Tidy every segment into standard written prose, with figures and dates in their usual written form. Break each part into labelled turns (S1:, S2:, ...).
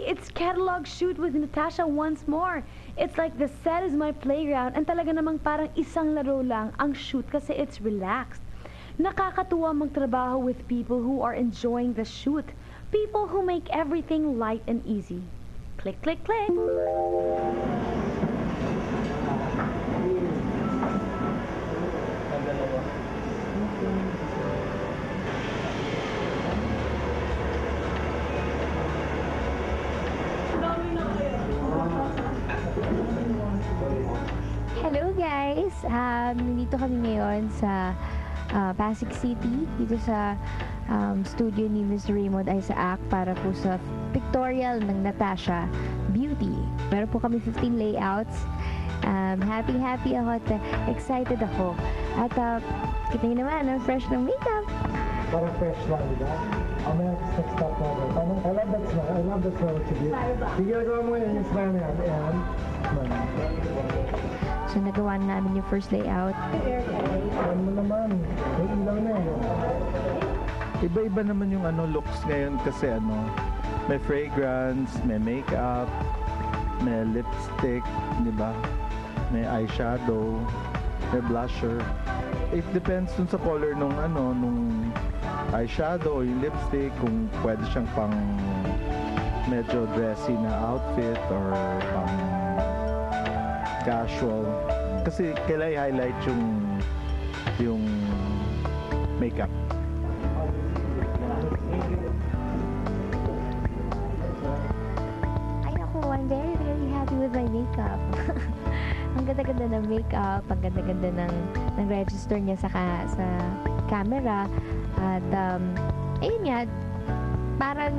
S1: it's catalog shoot with Natasha once more. It's like the set is my playground and talaga namang parang isang laro lang ang shoot kasi it's relaxed. Nakakatuwa magtrabaho with people who are enjoying the shoot. People who make everything light and easy. Click, click, click.
S2: Hello guys! Nandito kami ngayon sa Pasig City, dito sa studio ni Mr. Raymond Isaac para po sa pictorial ng Natasha Beauty. Meron po kami 15 layouts. Happy ako at excited ako. At kita niyo naman, ang fresh ng makeup.
S3: Parang fresh lang, di ba? May stop na ba? I love that smile. I love that smile what you did. Sige, nagawa mo ngayon yung smile na yan. Ayan.
S2: So, nagawa na namin yung first layout.
S3: Ayan mo naman. May ilaw na eh.
S4: Iba-iba naman yung looks ngayon kasi may fragrance, may makeup, may lipstick, di ba? May eyeshadow, may blusher. It depends dun sa color nung eyeshadow o yung lipstick, kung pwede siyang pang medyo dressy na outfit or pang casual. Kasi kailangan i-highlight yung makeup.
S2: Ay ako, I'm very happy with my makeup. Ang ganda-ganda ng makeup, ang ganda-ganda ng register niya sa camera. At ayun nga, parang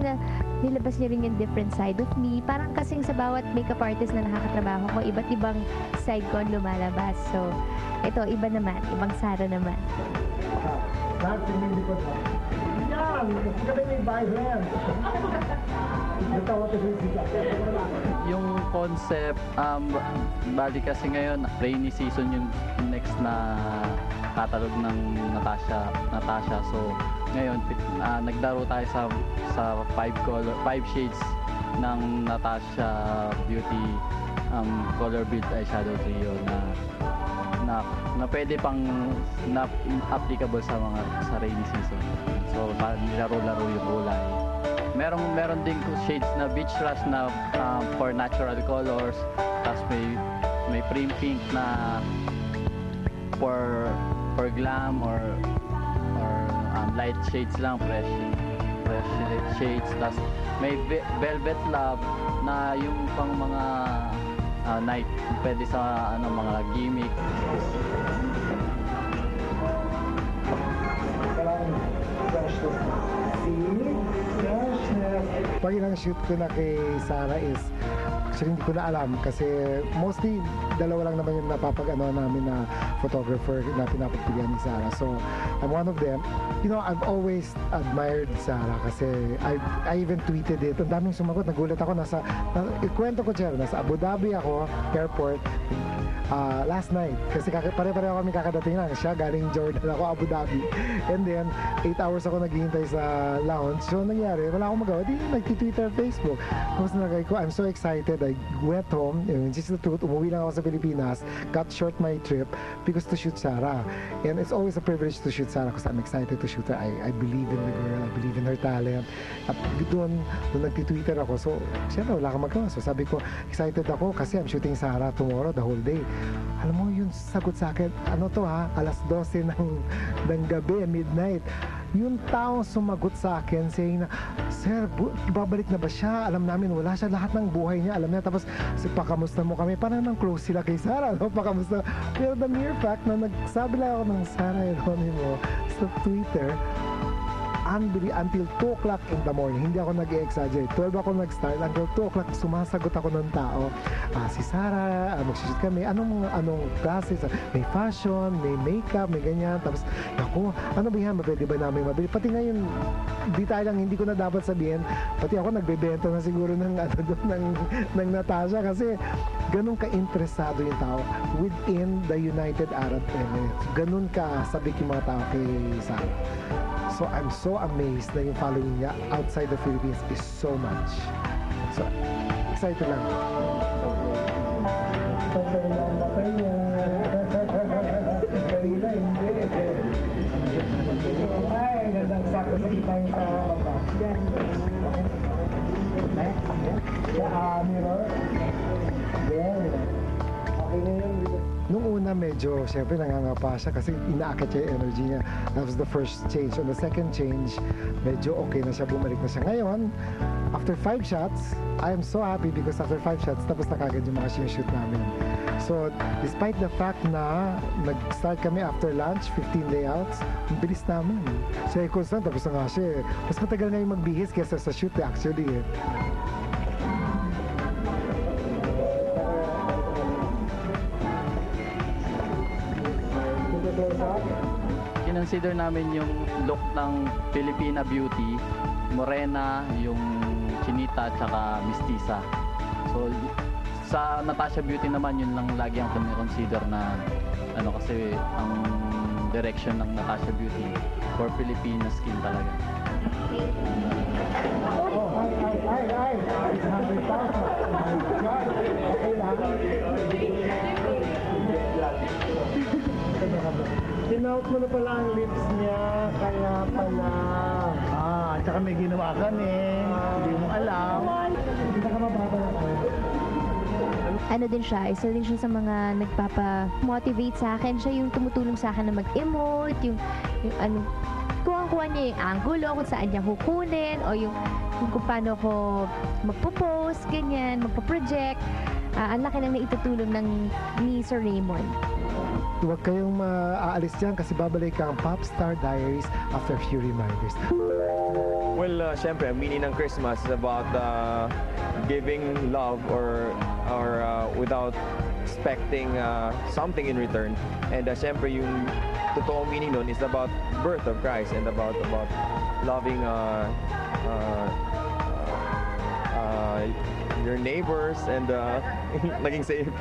S2: nilabas niya rin yung different side of me. Parang kasing sa bawat makeup artist na nakakatrabaho ko, iba't ibang side ko ang lumalabas. So, ito, iba naman. Ibang Sara naman.
S3: Lahat yung hindi ko na. Yan! Kasi may vibrant.
S5: Yung concept, bali kasi ngayon, rainy season yung next na katalog ng Natasha. So, ngayon, naglaro tayo sa 5 shades ng Natasha Beauty Color Build Eyeshadow Trio na pwede pang applicable sa rainy season. So, nilaro-laro yung kulay. Meron din shades na beach rush na for natural colors. Tapos may prim pink na for glam or light shades lang, fresh shades. Tapos may velvet love na yung pang mga night, pwede sa mga gimmick.
S3: Pag ilang shoot ko na kay Sara is actually hindi ko na alam kasi mostly dalawa lang naman yung namin na photographer na pinapagpilihan ni Sara. So I'm one of them. You know, I've always admired Sara kasi I even tweeted it. Ang daming sumagot. Nagulat ako. Ikwento ko, Cher, nasa Abu Dhabi ako, airport, last night. Kasi pare-pareho kami kakadating lang. Siya galing Jordan, ako Abu Dhabi. And then, 8 hours ako naghihintay sa lounge. So, nangyari, wala akong magawa. Di, nag-Twitter, Facebook. Tapos nagay ko, I'm so excited. I went home. Just the truth, umuwi lang ako sa Pilipinas. Cut short my trip because to shoot Sara. And it's always a privilege to shoot Sara because I'm excited to shoot her. I believe in the girl. I believe in her talent. At doon nag-Twitter ako. So, siyempre, wala akong magawa. So, sabi ko, excited ako kasi I'm shooting Sara tomorrow, the whole day. Alam mo, yung sagot sa akin, alas 12 ng gabi, midnight. Yung taong sumagot sa akin saying na, Sir, ibabalik na ba siya? Alam namin, wala siya. Lahat ng buhay niya, alam niya. Tapos, pakamusta mo kami. Parang nang close sila kay Sara, no? Pakamusta. Pero the mere fact na nagsabi lang ako ng Sara Geronimo sa Twitter, until 2 o'clock in the morning. Hindi ako nag-exaggerate. 12 ako nag-start. Until 2 o'clock, sumasagot ako ng tao. Si Sara, magsishoot kami. Anong classes? May fashion, may makeup, may ganyan. Tapos, ako, ano ba yan? Pwede ba namin mabili? Pati ngayon, di tayo lang, hindi ko na dapat sabihin. Pati ako nagbebenta na siguro ng Natasha kasi ganun ka-interesado yung tao within the United Arab Emirates. Ganun ka sabik yung mga tao kay Sara. So I'm so amazed na yung following niya outside the Philippines is so much. So, excited lang. Ay, gandang sakto sa kitang sa baba. Mirror. Nung una medyo, syempre nangangapa siya kasi inaakit siya yung energy niya. That was the first change. On the second change, medyo okay na siya, bumalik na siya. Ngayon, after 5 shots, I am so happy because after 5 shots, tapos na kagad yung mga shoot namin. So, despite the fact na nag-start kami after lunch, 15 layouts, ang bilis namin. Siya ay constant, tapos na nga siya eh. Mas matagal nga yung magbihis kesa sa shoot actually eh.
S5: Kinonsider namin yung look ng Filipina Beauty, morena, yung chinita, tsaka mestiza. So, sa Natasha Beauty naman, yun lang lagi ang kinikonsider na ano kasi ang direction ng Natasha Beauty for Filipina skin talaga.
S3: Oh, ay! 100,000. Okay lang. Tinout mo na pala ang lips niya, kaya pala.
S4: At saka may ginawa ka hindi mo alam.
S3: Hindi ka mababa na tayo.
S2: Ano din siya, isa din siya sa mga nagpapa-motivate sa akin. Siya yung tumutulong sa akin na mag-emote, yung ano, kuha niya yung angulo kung saan niya kukunin, o yung kung paano ko magpo-post, ganyan, magpo-project. Ang laki nang naitutulong ni Sir Raymond.
S3: Huwag kayong maaalis dyan kasi babalik ang Popstar Diaries after a few reminders.
S6: Well, syempre, ang meaning ng Christmas is about giving love or without expecting something in return. And syempre, yung totoong meaning nun is about birth of Christ and about loving your neighbors and naging safe.